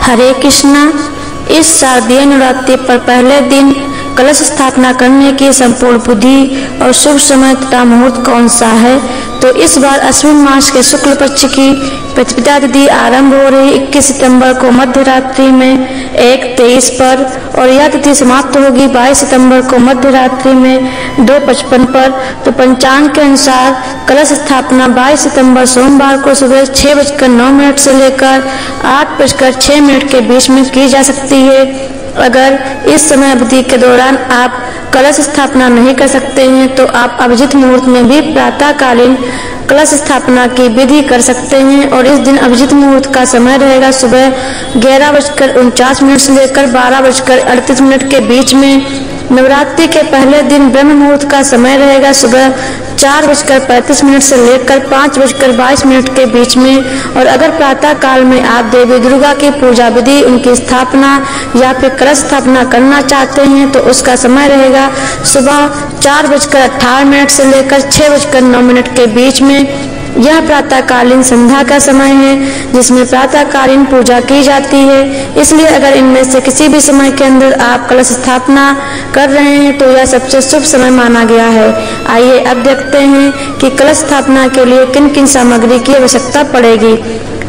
हरे कृष्णा। इस शारदीय नवरात्रि पर पहले दिन कलश स्थापना करने की संपूर्ण विधि और शुभ समय तथा मुहूर्त कौन सा है? तो इस बार अश्विन मास के शुक्ल पक्ष की प्रतिपदा तिथि आरंभ हो रही 21 सितंबर को मध्य रात्रि में 1:23 पर और यह तिथि समाप्त होगी 22 सितंबर को मध्य रात्रि में 2:55 पर। तो पंचांग के अनुसार कलश स्थापना 22 सितंबर सोमवार को सुबह 6:09 से लेकर 8:06 के बीच में की जा सकती है। अगर इस समय अवधि के दौरान आप कलश स्थापना नहीं कर सकते हैं तो आप अभिजित मुहूर्त में भी प्रातःकालीन कलश स्थापना की विधि कर सकते हैं। और इस दिन अभिजित मुहूर्त का समय रहेगा सुबह 11:49 से लेकर 12:38 के बीच में। नवरात्रि के पहले दिन ब्रह्म मुहूर्त का समय रहेगा सुबह 4:35 से लेकर 5:22 के बीच में। और अगर प्रातः काल में आप देवी दुर्गा की पूजा विधि, उनकी स्थापना या फिर कलश स्थापना करना चाहते हैं तो उसका समय रहेगा सुबह 4:58 से लेकर 6:09 के बीच में। यह प्रातःकालीन संध्या का समय है जिसमें प्रातःकालीन पूजा की जाती है। इसलिए अगर इनमें से किसी भी समय के अंदर आप कलश स्थापना कर रहे हैं तो यह सबसे शुभ समय माना गया है। आइए अब देखते हैं कि कलश स्थापना के लिए किन किन सामग्री की आवश्यकता पड़ेगी।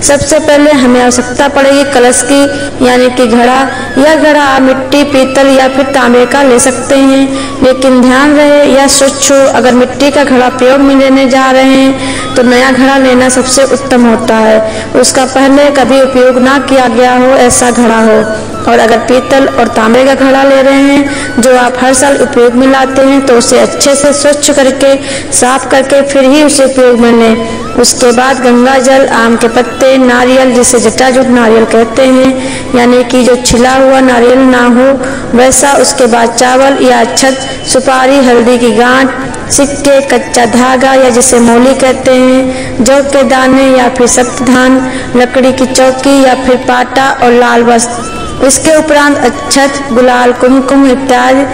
सबसे पहले हमें आवश्यकता पड़ेगी कलश की, यानी कि घड़ा। यह घड़ा आप मिट्टी, पीतल या फिर तांबे का ले सकते हैं, लेकिन ध्यान रहे यह स्वच्छ हो। अगर मिट्टी का घड़ा प्रयोग में लेने जा रहे हैं तो नया घड़ा लेना सबसे उत्तम होता है, उसका पहले कभी उपयोग ना किया गया हो ऐसा घड़ा हो। और अगर पीतल और तांबे का घड़ा ले रहे हैं जो आप हर साल उपयोग में लाते हैं तो उसे अच्छे से स्वच्छ करके साफ करके फिर ही उसे उपयोग में लें। उसके बाद गंगा जल, आम के पत्ते, नारियल जिसे जटाजूट नारियल कहते हैं, यानी कि जो छिला हुआ नारियल ना हो वैसा। उसके बाद चावल या अक्षत, सुपारी, हल्दी की गांठ, सिक्के, कच्चा धागा या जिसे मौली कहते हैं, जौ के दाने या फिर सप्तधान, लकड़ी की चौकी या फिर पाटा और लाल वस्त्र। इसके उपरांत अक्षत, गुलाल, कुमकुम इत्यादि।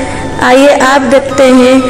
आइए आप देखते हैं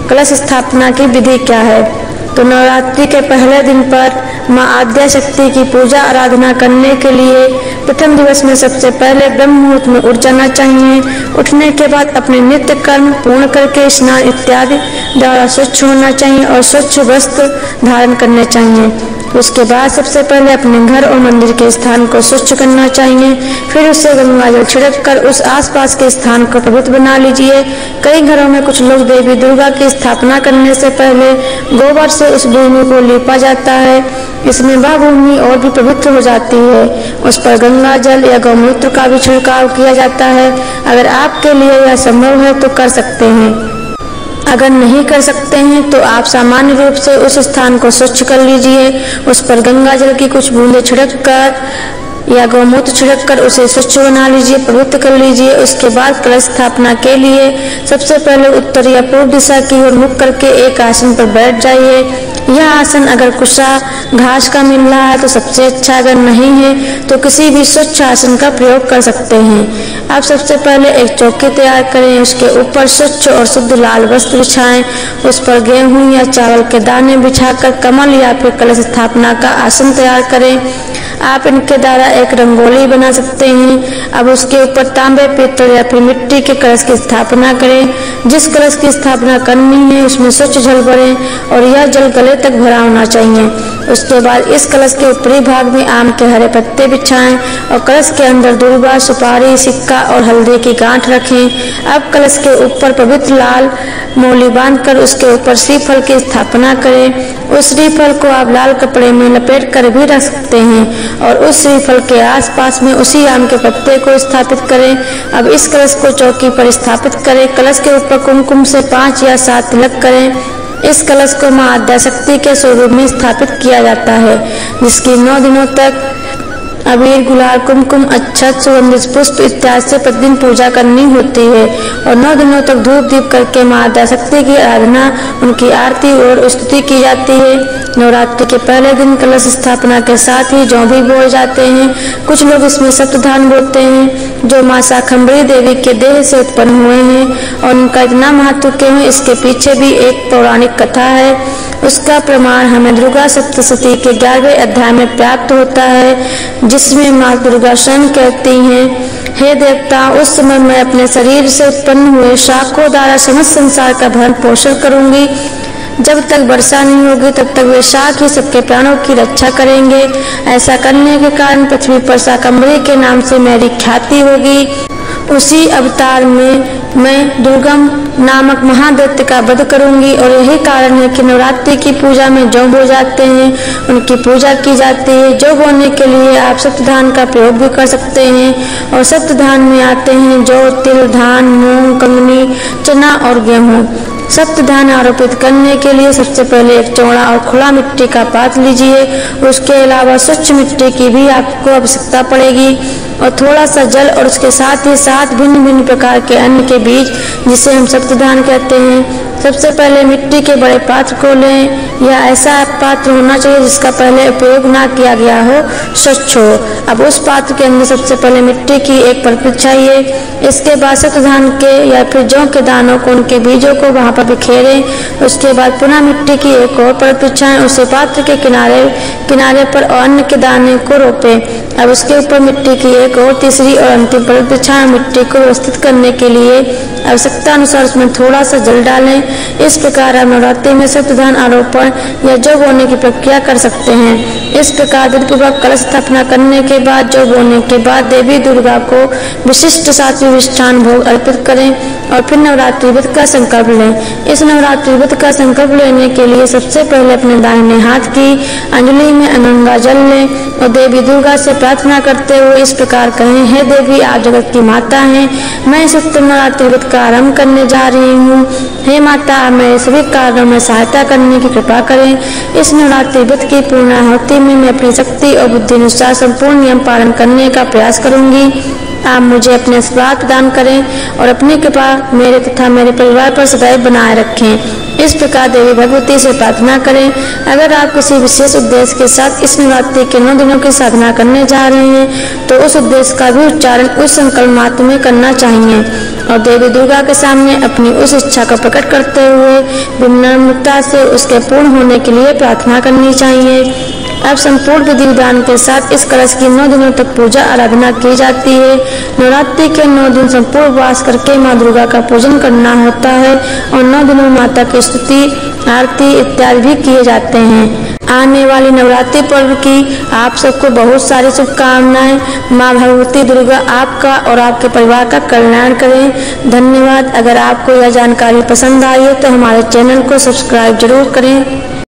कलश स्थापना की विधि क्या है। तो नवरात्रि के पहले दिन पर मां आद्या शक्ति की पूजा आराधना करने के लिए प्रथम दिवस में सबसे पहले ब्रह्म मुहूर्त में उठ जाना चाहिए। उठने के बाद अपने नित्य कर्म पूर्ण करके स्नान इत्यादि द्वारा स्वच्छ होना चाहिए और स्वच्छ वस्त्र धारण करने चाहिए। उसके बाद सबसे पहले अपने घर और मंदिर के स्थान को स्वच्छ करना चाहिए। फिर उससे गंगा जल छिड़क कर उस आसपास के स्थान को पवित्र बना लीजिए। कई घरों में कुछ लोग देवी दुर्गा की स्थापना करने से पहले गोबर से उस भूमि को लीपा जाता है, इसमें वह भूमि और भी पवित्र हो जाती है। उस पर गंगा जल या गौमूत्र का भी छिड़काव किया जाता है। अगर आपके लिए यह संभव है तो कर सकते हैं, अगर नहीं कर सकते हैं तो आप सामान्य रूप से उस स्थान को स्वच्छ कर लीजिए। उस पर गंगा जल की कुछ बूंदें छिड़क कर या गौमूत्र छिड़क कर उसे स्वच्छ बना लीजिए, पवित्र कर लीजिए। उसके बाद कलश स्थापना के लिए सबसे पहले उत्तर या पूर्व दिशा की ओर मुख करके एक आसन पर बैठ जाइए। यह आसन अगर कुशा घास का मिल रहा है तो सबसे अच्छा, अगर नहीं है तो किसी भी स्वच्छ आसन का प्रयोग कर सकते हैं। आप सबसे पहले एक चौकी तैयार करें, उसके ऊपर स्वच्छ और शुद्ध लाल वस्त्र बिछाएं, उस पर गेहूं या चावल के दाने बिछाकर कमल या फिर कलश स्थापना का आसन तैयार करें। आप इनके द्वारा एक रंगोली बना सकते हैं। अब उसके ऊपर तांबे, पीतल या फिर मिट्टी के कलश की स्थापना करें। जिस कलश की स्थापना करनी है उसमें स्वच्छ जल भरें और यह जल गले तक भरा होना चाहिए। उसके बाद इस कलश के ऊपरी भाग में आम के हरे पत्ते बिछाएं और कलश के अंदर दूर्वा, सुपारी, सिक्का और हल्दी की गांठ रखें। अब कलश के ऊपर पवित्र लाल मौली बांधकर उसके ऊपर श्रीफल की स्थापना करें। उस श्रीफल को आप लाल कपड़े में लपेट कर भी रख सकते हैं और उस श्रीफल के आसपास में उसी आम के पत्ते को स्थापित करें। अब इस कलश को चौकी पर स्थापित करें। कलश के ऊपर कुमकुम से 5 या 7 तिलक करें। इस कलश को मां आद्या शक्ति के स्वरूप में स्थापित किया जाता है, जिसकी 9 दिनों तक अबीर, गुलाल, कुमकुम, अक्षत, सुगंधित पुष्प इत्यादि से प्रतिदिन पूजा करनी होती है और 9 दिनों तक धूप दीप करके मां आद्या शक्ति की आराधना, उनकी आरती और स्तुति की जाती है। नवरात्रि के पहले दिन कलश स्थापना के साथ ही जौ भी बोए जाते हैं। कुछ लोग इसमें सप्तधान बोते हैं जो मां शाकंभरी देवी के देह से उत्पन्न हुए हैं और उनका इतना महत्व क्यों है इसके पीछे भी एक पौराणिक कथा है। उसका प्रमाण हमें दुर्गा सप्तशती के 11वें अध्याय में प्राप्त होता है, जिसमें माँ दुर्गा स्वयं कहती हैं, हे देवता, उस समय मैं अपने शरीर से उत्पन्न हुए शाखों द्वारा समस्त संसार का भरण पोषण करूंगी। जब तक वर्षा नहीं होगी तब तक वे शाख ही सबके प्राणों की रक्षा करेंगे। ऐसा करने के कारण पृथ्वी पर शाकंभरी के नाम से मेरी ख्याति होगी। उसी अवतार में मैं दुर्गम नामक महादैत्य का वध करूंगी और यही कारण है कि नवरात्रि की पूजा में जौ बो जाते हैं, उनकी पूजा की जाती है। जौ बोने के लिए आप सप्तधान का प्रयोग भी कर सकते हैं और सप्तधान में आते हैं जौ, तिल, धान, मूंग, कंगनी, चना और गेहूँ। सप्तधान आरोपित करने के लिए सबसे पहले एक चौड़ा और खुला मिट्टी का पात्र लीजिए। उसके अलावा स्वच्छ मिट्टी की भी आपको आवश्यकता पड़ेगी और थोड़ा सा जल और उसके साथ ही 7 भिन्न भिन्न प्रकार के अन्न के बीज, जिसे हम सप्तधान कहते हैं। सबसे पहले मिट्टी के बड़े पात्र को लें। यह ऐसा पात्र होना चाहिए जिसका पहले उपयोग ना किया गया हो, स्वच्छ हो। अब उस पात्र के अंदर सबसे पहले मिट्टी की एक परत बिछाइए। इसके बाद सप्तधान के या फिर जौ के दानों को, उनके बीजों को वहां पर बिखेरें। उसके बाद पुनः मिट्टी की एक और परत बिछाएं। उसे पात्र के किनारे पर और अन्न के दाने को रोपें। अब उसके ऊपर मिट्टी की एक और तीसरी और अंतिम परत बिछाएं। मिट्टी को व्यवस्थित करने के लिए आवश्यकता अनुसार उसमें थोड़ा सा जल डालें। इस प्रकार आप नवरात्रि में सप्तधान आरोपण या जौ बोने की प्रक्रिया कर सकते हैं। इस प्रकार विधिपूर्वक कलश स्थापना करने के बाद जौ बोने के बाद देवी दुर्गा को विशिष्ट सात्विक मिष्ठान भोग अर्पित करें और फिर नवरात्रि व्रत का संकल्प लें। इस नवरात्रि व्रत का संकल्प लेने के लिए सबसे पहले अपने दाहिने हाथ की अंजलि में गंगा जल लें और देवी दुर्गा से प्रार्थना करते हुए इस प्रकार कहें, हे देवी, आप जगत की माता हैं। मैं इस उत्तम नवरात्रि व्रत का आरंभ करने जा रही हूँ। हे माता, आप मेरे सभी कार्यों में सहायता करने की कृपा करें। इस नवरात्रि व्रत की पूर्णाहुति में मैं अपनी शक्ति और बुद्धि अनुसार संपूर्ण नियम पालन करने का प्रयास करूंगी। आप मुझे अपने आशीर्वाद प्रदान करें और अपनी कृपा मेरे तथा मेरे परिवार पर सदैव बनाए रखें। इस प्रकार देवी भगवती से प्रार्थना करें। अगर आप किसी विशेष उद्देश्य के साथ इस नवरात्रि के 9 दिनों की साधना करने जा रहे हैं तो उस उद्देश्य का भी उच्चारण उस संकल्प मात्र में करना चाहिए और देवी दुर्गा के सामने अपनी उस इच्छा को प्रकट करते हुए विनम्रता से उसके पूर्ण होने के लिए प्रार्थना करनी चाहिए। अब संपूर्ण विधि विधान के साथ इस कलश की 9 दिनों तक पूजा आराधना की जाती है। नवरात्रि के 9 दिन संपूर्ण उपवास करके माँ दुर्गा का पूजन करना होता है और 9 दिनों में माता की स्तुति, आरती इत्यादि भी किए जाते हैं। आने वाली नवरात्रि पर्व की आप सबको बहुत सारी शुभकामनाएं। माँ भगवती दुर्गा आपका और आपके परिवार का कल्याण करें। धन्यवाद। अगर आपको यह जानकारी पसंद आई है तो हमारे चैनल को सब्सक्राइब जरूर करें।